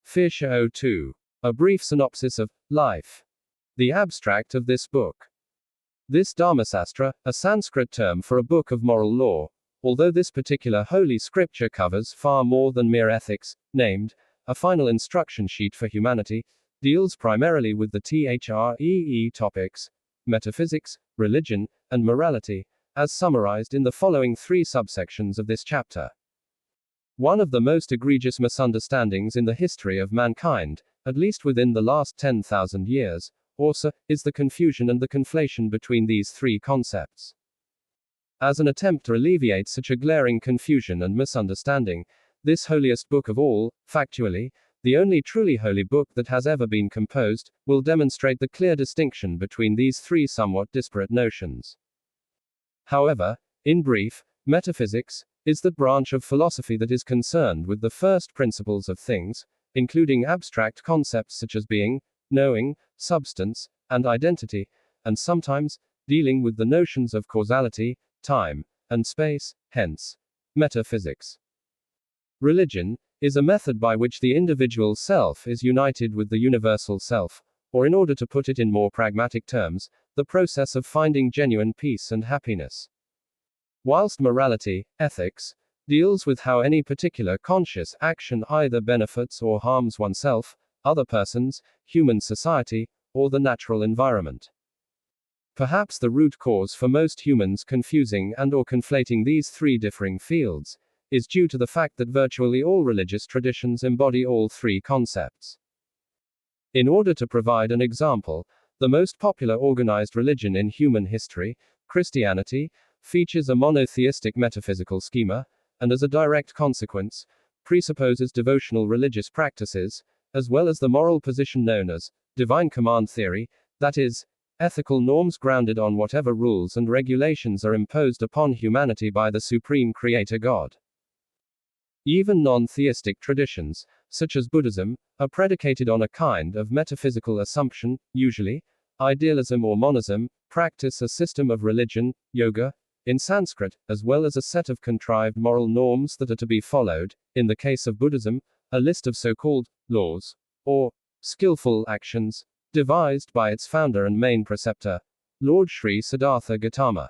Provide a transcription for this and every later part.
Fish 02. A brief synopsis of life. The abstract of this book. This Dharmasastra, a Sanskrit term for a book of moral law, although this particular holy scripture covers far more than mere ethics, named a final instruction sheet for humanity, deals primarily with the THREE topics, metaphysics, religion, and morality, as summarized in the following three subsections of this chapter. One of the most egregious misunderstandings in the history of mankind, at least within the last 10,000 years, also, is the confusion and the conflation between these three concepts. As an attempt to alleviate such a glaring confusion and misunderstanding, this holiest book of all, factually, the only truly holy book that has ever been composed, will demonstrate the clear distinction between these three somewhat disparate notions. However, in brief, metaphysics is the branch of philosophy that is concerned with the first principles of things, including abstract concepts such as being, knowing, substance, and identity, and sometimes dealing with the notions of causality, time, and space, hence, metaphysics. Religion is a method by which the individual self is united with the universal self, or in order to put it in more pragmatic terms, the process of finding genuine peace and happiness. Whilst morality, ethics, deals with how any particular conscious action either benefits or harms oneself, other persons, human society, or the natural environment. Perhaps the root cause for most humans confusing and/or conflating these three differing fields is due to the fact that virtually all religious traditions embody all three concepts. In order to provide an example, the most popular organized religion in human history, Christianity, features a monotheistic metaphysical schema, and as a direct consequence, presupposes devotional religious practices, as well as the moral position known as divine command theory, that is, ethical norms grounded on whatever rules and regulations are imposed upon humanity by the supreme creator God. Even non-theistic traditions, such as Buddhism, are predicated on a kind of metaphysical assumption, usually, idealism or monism, practice a system of religion, yoga, in Sanskrit, as well as a set of contrived moral norms that are to be followed, in the case of Buddhism, a list of so-called laws, or skillful actions, devised by its founder and main preceptor, Lord Sri Siddhartha Gautama.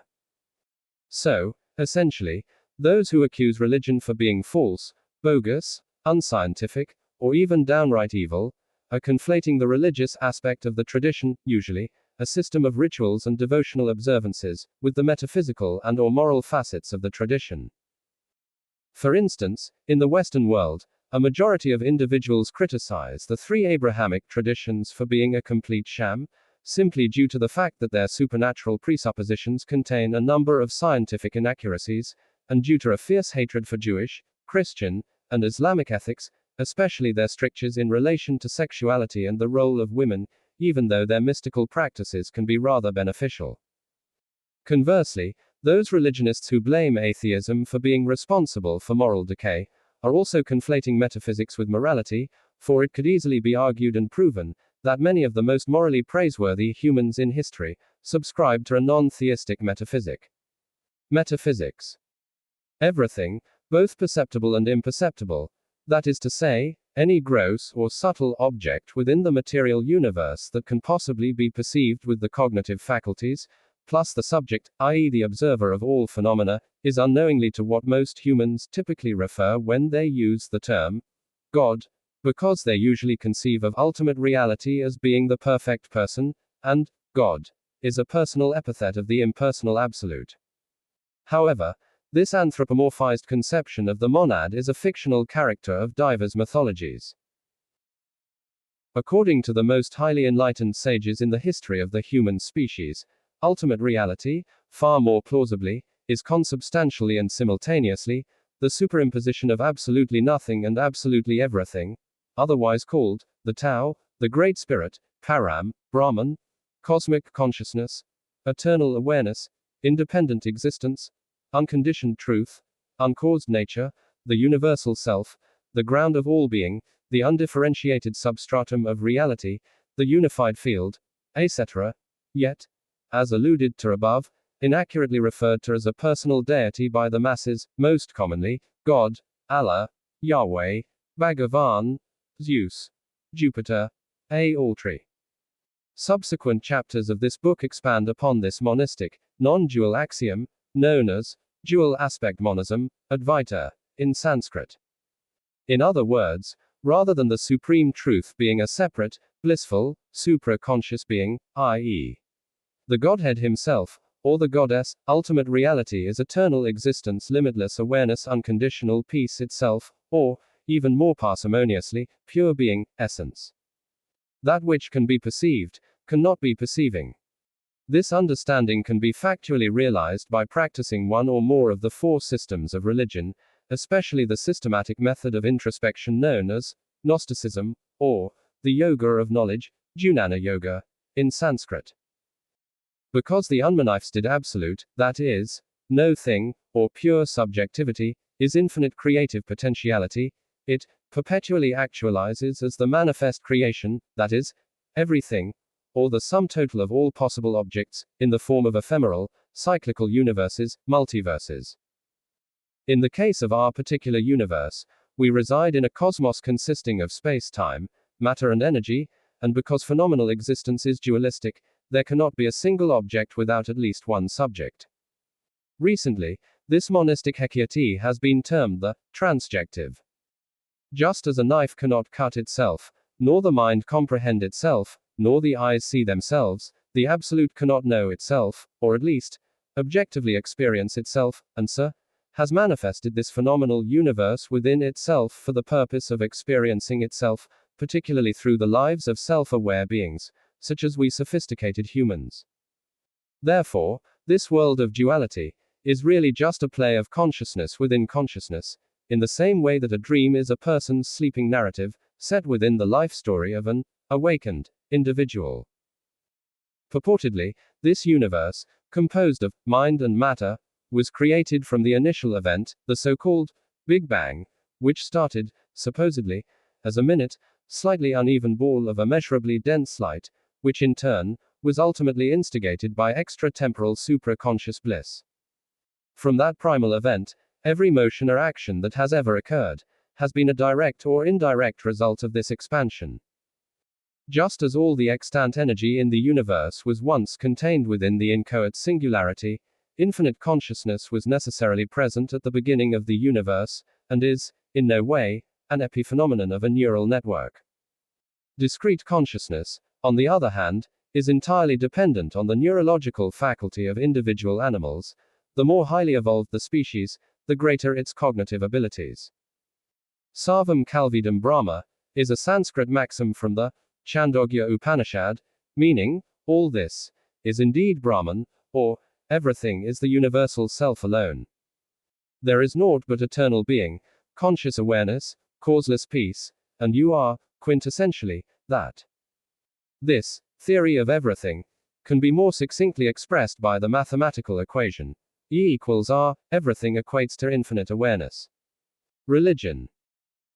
So, essentially, those who accuse religion for being false, bogus, unscientific, or even downright evil, are conflating the religious aspect of the tradition, usually, a system of rituals and devotional observances, with the metaphysical and/or moral facets of the tradition. For instance, in the Western world, a majority of individuals criticize the three Abrahamic traditions for being a complete sham, simply due to the fact that their supernatural presuppositions contain a number of scientific inaccuracies, and due to a fierce hatred for Jewish, Christian, and Islamic ethics, especially their strictures in relation to sexuality and the role of women, even though their mystical practices can be rather beneficial. Conversely, those religionists who blame atheism for being responsible for moral decay are also conflating metaphysics with morality, for it could easily be argued and proven that many of the most morally praiseworthy humans in history subscribe to a non-theistic metaphysic. Metaphysics. Everything, both perceptible and imperceptible, that is to say, any gross or subtle object within the material universe that can possibly be perceived with the cognitive faculties, plus the subject, i.e. the observer of all phenomena, is unknowingly to what most humans typically refer when they use the term God, because they usually conceive of ultimate reality as being the perfect person, and God is a personal epithet of the impersonal absolute. However, this anthropomorphized conception of the monad is a fictional character of diverse mythologies. According to the most highly enlightened sages in the history of the human species, ultimate reality, far more plausibly, is consubstantially and simultaneously the superimposition of absolutely nothing and absolutely everything, otherwise called the Tao, the Great Spirit, Param, Brahman, cosmic consciousness, eternal awareness, independent existence, unconditioned truth, uncaused nature, the universal self, the ground of all being, the undifferentiated substratum of reality, the unified field, etc., yet, as alluded to above, inaccurately referred to as a personal deity by the masses, most commonly, God, Allah, Yahweh, Bhagavan, Zeus, Jupiter, Altry. Subsequent chapters of this book expand upon this monistic, non-dual axiom, known as dual aspect monism, Advaita, in Sanskrit. In other words, rather than the supreme truth being a separate, blissful, supra-conscious being, i.e., the Godhead himself, or the Goddess, ultimate reality is eternal existence, limitless awareness, unconditional peace itself, or, even more parsimoniously, pure being, essence. That which can be perceived, cannot be perceiving. This understanding can be factually realized by practicing one or more of the four systems of religion, especially the systematic method of introspection known as Gnosticism, or the Yoga of Knowledge, Jnana Yoga, in Sanskrit. Because the unmanifested absolute, that is, no thing, or pure subjectivity, is infinite creative potentiality, it perpetually actualizes as the manifest creation, that is, everything, or the sum total of all possible objects, in the form of ephemeral, cyclical universes, multiverses. In the case of our particular universe, we reside in a cosmos consisting of space-time, matter and energy, and because phenomenal existence is dualistic, there cannot be a single object without at least one subject. Recently, this monistic hakiati has been termed the transjective. Just as a knife cannot cut itself, nor the mind comprehend itself, nor the eyes see themselves, the absolute cannot know itself, or at least, objectively experience itself, and so, has manifested this phenomenal universe within itself for the purpose of experiencing itself, particularly through the lives of self-aware beings, such as we sophisticated humans. Therefore, this world of duality is really just a play of consciousness within consciousness, in the same way that a dream is a person's sleeping narrative, set within the life story of an awakened individual. Purportedly, this universe, composed of mind and matter, was created from the initial event, the so-called Big Bang, which started, supposedly, as a minute, slightly uneven ball of immeasurably dense light, which in turn, was ultimately instigated by extra-temporal supra-conscious bliss. From that primal event, every motion or action that has ever occurred, has been a direct or indirect result of this expansion. Just as all the extant energy in the universe was once contained within the inchoate singularity, infinite consciousness was necessarily present at the beginning of the universe, and is, in no way, an epiphenomenon of a neural network. Discrete consciousness, on the other hand, is entirely dependent on the neurological faculty of individual animals. The more highly evolved the species, the greater its cognitive abilities. Sarvam Kalvidam Brahma is a Sanskrit maxim from the Chandogya Upanishad, meaning, all this is indeed Brahman, or everything is the universal self alone. There is naught but eternal being, conscious awareness, causeless peace, and you are, quintessentially, that. This theory of everything can be more succinctly expressed by the mathematical equation E equals R, everything equates to infinite awareness. Religion.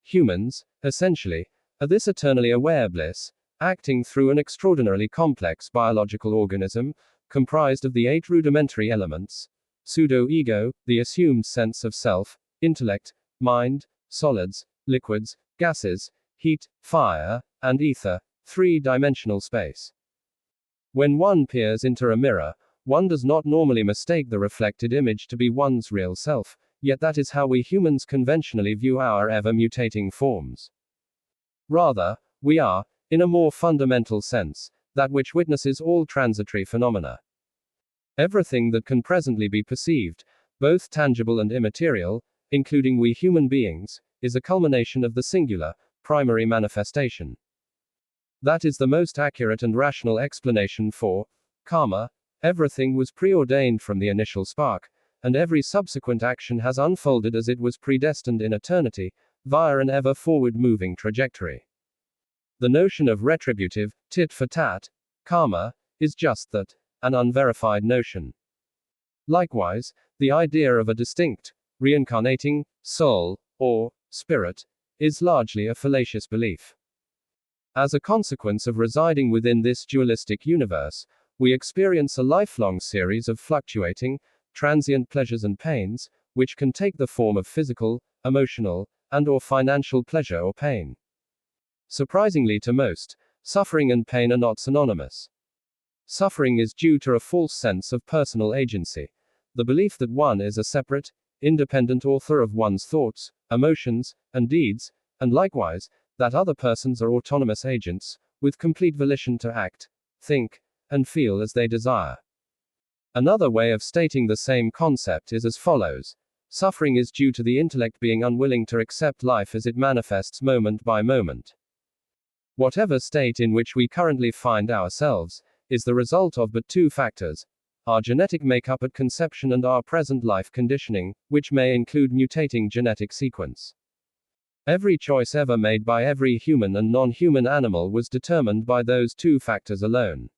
Humans, essentially, are this eternally aware bliss, acting through an extraordinarily complex biological organism, comprised of the 8 rudimentary elements: pseudo-ego, the assumed sense of self, intellect, mind, solids, liquids, gases, heat, fire, and ether, 3-dimensional space. When one peers into a mirror, one does not normally mistake the reflected image to be one's real self, yet that is how we humans conventionally view our ever-mutating forms. Rather, we are, in a more fundamental sense, that which witnesses all transitory phenomena. Everything that can presently be perceived, both tangible and immaterial, including we human beings, is a culmination of the singular, primary manifestation. That is the most accurate and rational explanation for karma. Everything was preordained from the initial spark, and every subsequent action has unfolded as it was predestined in eternity, via an ever-forward moving trajectory. The notion of retributive, tit for tat, karma, is just that, an unverified notion. Likewise, the idea of a distinct, reincarnating, soul, or spirit, is largely a fallacious belief. As a consequence of residing within this dualistic universe, we experience a lifelong series of fluctuating, transient pleasures and pains, which can take the form of physical, emotional, and/or financial pleasure or pain. Surprisingly to most, suffering and pain are not synonymous. Suffering is due to a false sense of personal agency, the belief that one is a separate, independent author of one's thoughts, emotions, and deeds, and likewise, that other persons are autonomous agents, with complete volition to act, think, and feel as they desire. Another way of stating the same concept is as follows. Suffering is due to the intellect being unwilling to accept life as it manifests moment by moment. Whatever state in which we currently find ourselves, is the result of but two factors: our genetic makeup at conception and our present life conditioning, which may include mutating genetic sequence. Every choice ever made by every human and non-human animal was determined by those two factors alone.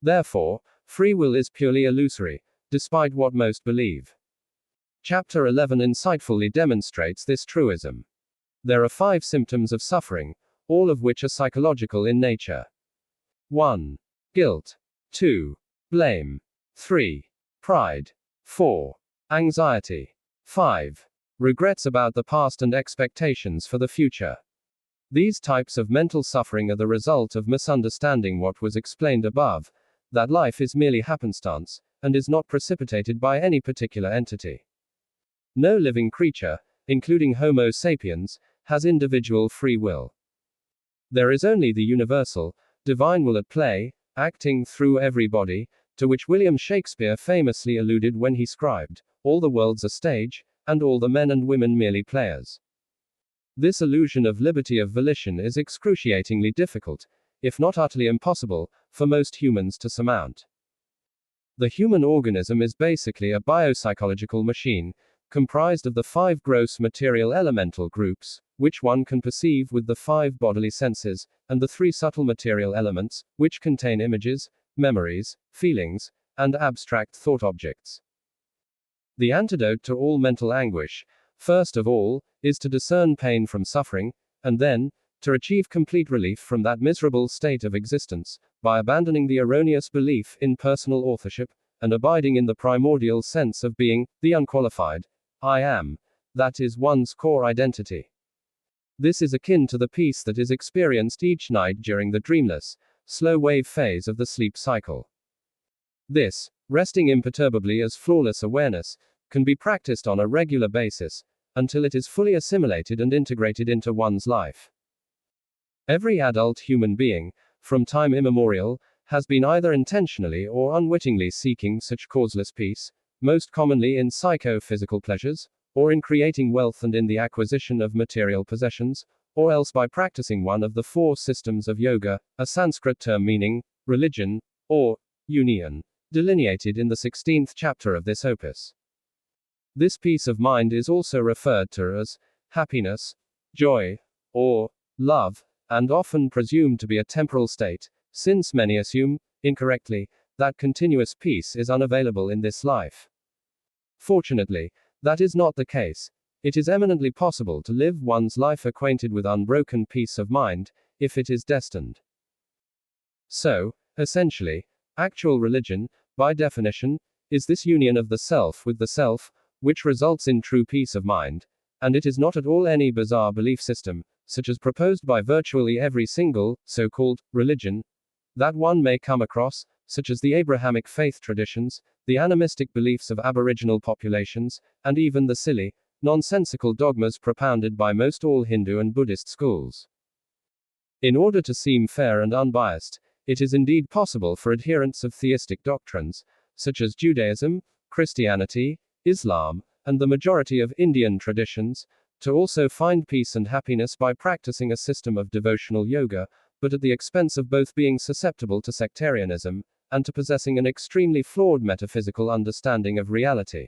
Therefore, free will is purely illusory, despite what most believe. Chapter 11 insightfully demonstrates this truism. There are 5 symptoms of suffering, all of which are psychological in nature. 1. Guilt. 2. Blame. 3. Pride. 4. Anxiety. 5. Regrets about the past and expectations for the future. These types of mental suffering are the result of misunderstanding what was explained above, that life is merely happenstance, and is not precipitated by any particular entity. No living creature, including Homo sapiens, has individual free will. There is only the universal, divine will at play, acting through everybody, to which William Shakespeare famously alluded when he scribed, "All the world's a stage, and all the men and women merely players." This illusion of liberty of volition is excruciatingly difficult, if not utterly impossible, for most humans to surmount. The human organism is basically a biopsychological machine, comprised of the 5 gross material elemental groups, which one can perceive with the 5 bodily senses, and the 3 subtle material elements, which contain images, memories, feelings, and abstract thought objects. The antidote to all mental anguish, first of all, is to discern pain from suffering, and then, to achieve complete relief from that miserable state of existence, by abandoning the erroneous belief in personal authorship, and abiding in the primordial sense of being, the unqualified I am, that is one's core identity. This is akin to the peace that is experienced each night during the dreamless, slow wave phase of the sleep cycle. This, resting imperturbably as flawless awareness, can be practiced on a regular basis, until it is fully assimilated and integrated into one's life. Every adult human being, from time immemorial, has been either intentionally or unwittingly seeking such causeless peace, most commonly in psycho-physical pleasures, or in creating wealth and in the acquisition of material possessions, or else by practicing one of the 4 systems of yoga, a Sanskrit term meaning religion, or union, delineated in the 16th chapter of this opus. This peace of mind is also referred to as happiness, joy, or love, and often presumed to be a temporal state, since many assume, incorrectly, that continuous peace is unavailable in this life. Fortunately, that is not the case. It is eminently possible to live one's life acquainted with unbroken peace of mind, if it is destined. So, essentially, actual religion, by definition, is this union of the self with the self, which results in true peace of mind, and it is not at all any bizarre belief system, such as proposed by virtually every single, so-called, religion, that one may come across, such as the Abrahamic faith traditions, the animistic beliefs of Aboriginal populations, and even the silly, nonsensical dogmas propounded by most all Hindu and Buddhist schools. In order to seem fair and unbiased, it is indeed possible for adherents of theistic doctrines, such as Judaism, Christianity, Islam, and the majority of Indian traditions, to also find peace and happiness by practicing a system of devotional yoga, but at the expense of both being susceptible to sectarianism, and to possessing an extremely flawed metaphysical understanding of reality.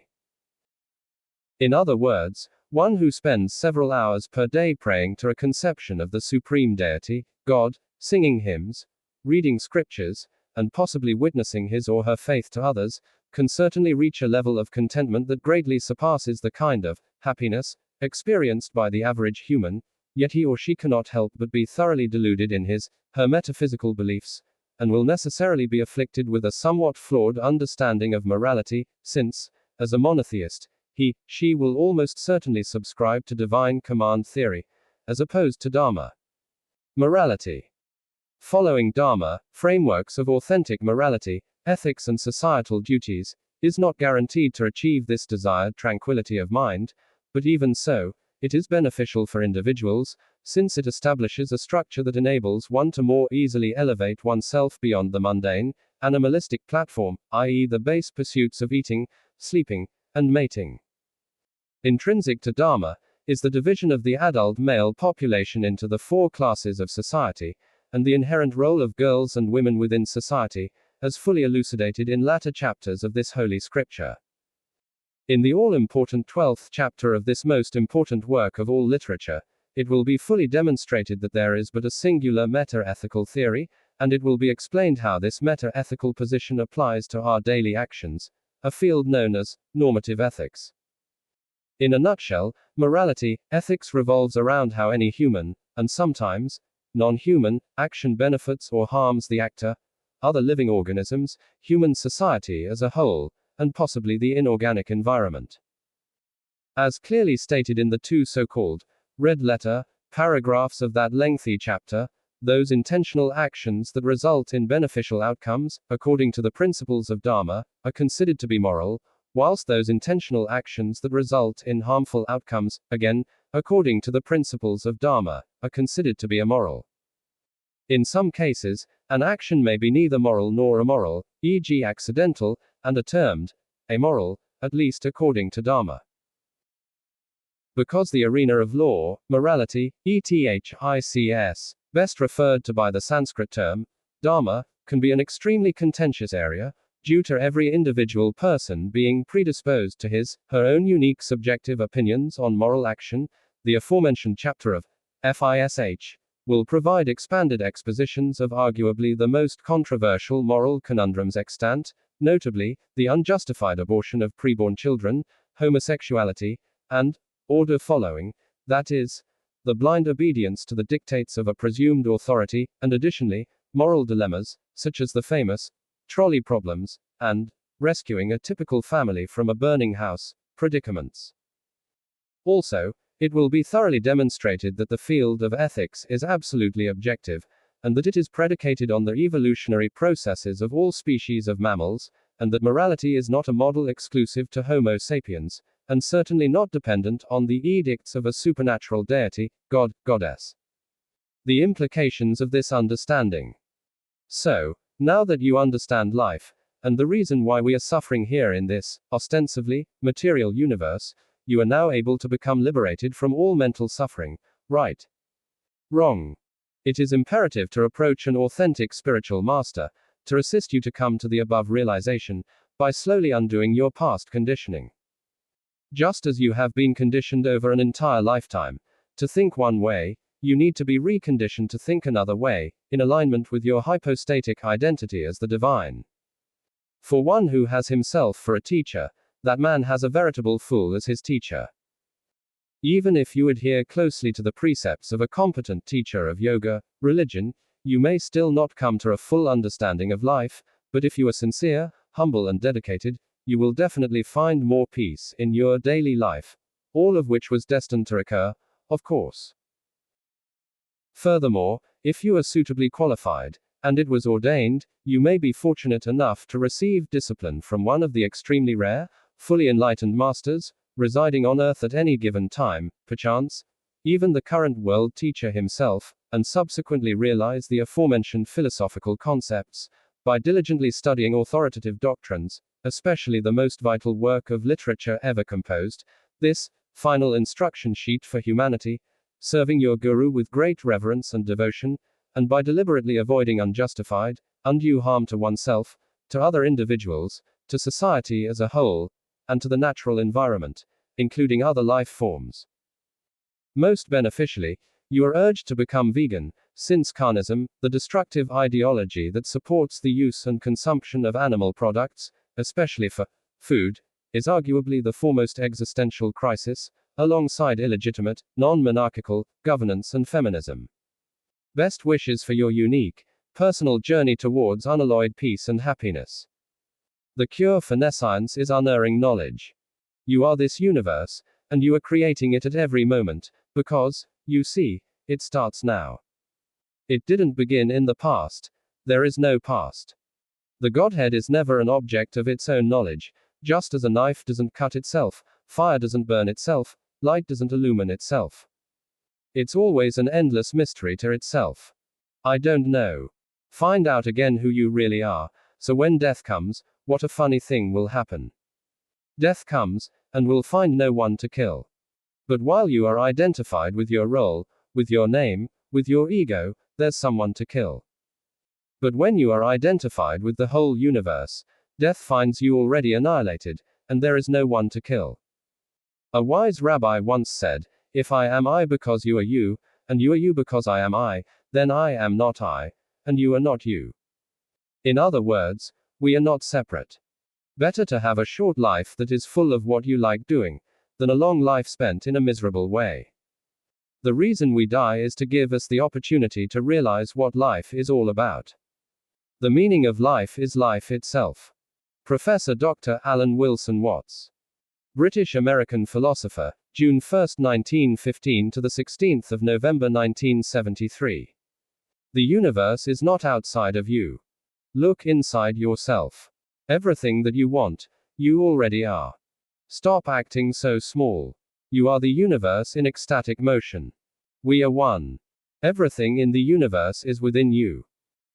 In other words, one who spends several hours per day praying to a conception of the supreme deity, God, singing hymns, reading scriptures, and possibly witnessing his or her faith to others, can certainly reach a level of contentment that greatly surpasses the kind of happiness experienced by the average human, yet he or she cannot help but be thoroughly deluded in her metaphysical beliefs, and will necessarily be afflicted with a somewhat flawed understanding of morality, since, as a monotheist, she will almost certainly subscribe to divine command theory, as opposed to Dharma. Morality. Following Dharma, frameworks of authentic morality, ethics, and societal duties, is not guaranteed to achieve this desired tranquility of mind, but even so, it is beneficial for individuals, since it establishes a structure that enables one to more easily elevate oneself beyond the mundane, animalistic platform, i.e., the base pursuits of eating, sleeping, and mating. Intrinsic to Dharma is the division of the adult male population into the four classes of society, and the inherent role of girls and women within society, as fully elucidated in latter chapters of this holy scripture. In the all-important 12th chapter of this most important work of all literature, it will be fully demonstrated that there is but a singular meta-ethical theory, and it will be explained how this meta-ethical position applies to our daily actions, a field known as normative ethics. In a nutshell, morality, ethics revolves around how any human, and sometimes non-human, action benefits or harms the actor, other living organisms, human society as a whole, and possibly the inorganic environment. As clearly stated in the two so-called red letter paragraphs of that lengthy chapter, those intentional actions that result in beneficial outcomes, according to the principles of Dharma, are considered to be moral, whilst those intentional actions that result in harmful outcomes, again, according to the principles of Dharma, are considered to be immoral. In some cases, an action may be neither moral nor immoral, e.g., accidental, and are termed amoral, at least according to Dharma. Because the arena of law, morality, ethics, best referred to by the Sanskrit term, Dharma, can be an extremely contentious area, due to every individual person being predisposed to his, her own unique subjective opinions on moral action. The aforementioned chapter of FISH will provide expanded expositions of arguably the most controversial moral conundrums extant, notably, the unjustified abortion of preborn children, homosexuality, and order following, that is, the blind obedience to the dictates of a presumed authority, and additionally, moral dilemmas, such as the famous trolley problems, and rescuing a typical family from a burning house predicaments. Also, it will be thoroughly demonstrated that the field of ethics is absolutely objective, and that it is predicated on the evolutionary processes of all species of mammals, and that morality is not a model exclusive to Homo sapiens, and certainly not dependent on the edicts of a supernatural deity, god, goddess. The implications of this understanding. So, now that you understand life, and the reason why we are suffering here in this, ostensibly, material universe, you are now able to become liberated from all mental suffering, right? Wrong. It is imperative to approach an authentic spiritual master, to assist you to come to the above realization, by slowly undoing your past conditioning. Just as you have been conditioned over an entire lifetime to think one way, you need to be reconditioned to think another way, in alignment with your hypostatic identity as the divine. For one who has himself for a teacher, that man has a veritable fool as his teacher. Even if you adhere closely to the precepts of a competent teacher of yoga, religion, you may still not come to a full understanding of life, but if you are sincere, humble, and dedicated, you will definitely find more peace in your daily life, all of which was destined to occur, of course. Furthermore, if you are suitably qualified, and it was ordained, you may be fortunate enough to receive discipline from one of the extremely rare, fully enlightened masters, residing on earth at any given time, perchance, even the current world teacher himself, and subsequently realize the aforementioned philosophical concepts, by diligently studying authoritative doctrines, especially the most vital work of literature ever composed, this final instruction sheet for humanity, serving your guru with great reverence and devotion, and by deliberately avoiding unjustified, undue harm to oneself, to other individuals, to society as a whole, and to the natural environment, including other life forms. Most beneficially, you are urged to become vegan, since carnism, the destructive ideology that supports the use and consumption of animal products, especially for food, is arguably the foremost existential crisis, alongside illegitimate, non-monarchical governance and feminism. Best wishes for your unique, personal journey towards unalloyed peace and happiness. The cure for nescience is unerring knowledge. You are this universe, and you are creating it at every moment, because, you see, it starts now. It didn't begin in the past. There is no past. The Godhead is never an object of its own knowledge, just as a knife doesn't cut itself, fire doesn't burn itself, light doesn't illumine itself. It's always an endless mystery to itself. I don't know. Find out again who you really are, so when death comes, what a funny thing will happen. Death comes, and will find no one to kill. But while you are identified with your role, with your name, with your ego, there's someone to kill. But when you are identified with the whole universe, death finds you already annihilated, and there is no one to kill. A wise rabbi once said, "If I am I because you are you, and you are you because I am I, then I am not I, and you are not you." In other words, we are not separate. Better to have a short life that is full of what you like doing, than a long life spent in a miserable way. The reason we die is to give us the opportunity to realize what life is all about. The meaning of life is life itself. Professor Dr. Alan Wilson Watts. British-American philosopher, June 1, 1915 to the 16th of November 1973. The universe is not outside of you. Look inside yourself. Everything that you want, you already are. Stop acting so small. You are the universe in ecstatic motion. We are one. Everything in the universe is within you.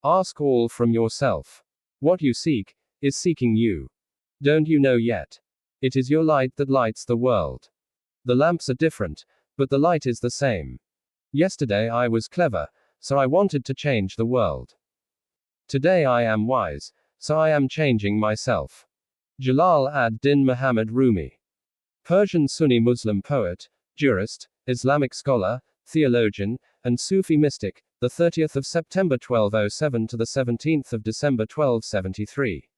Ask all from yourself. What you seek, is seeking you. Don't you know yet? It is your light that lights the world. The lamps are different, but the light is the same. Yesterday I was clever, so I wanted to change the world. Today I am wise, so I am changing myself. Jalal ad-Din Muhammad Rumi. Persian Sunni Muslim poet, jurist, Islamic scholar, theologian, and Sufi mystic, the 30th of September 1207 to the 17th of December 1273.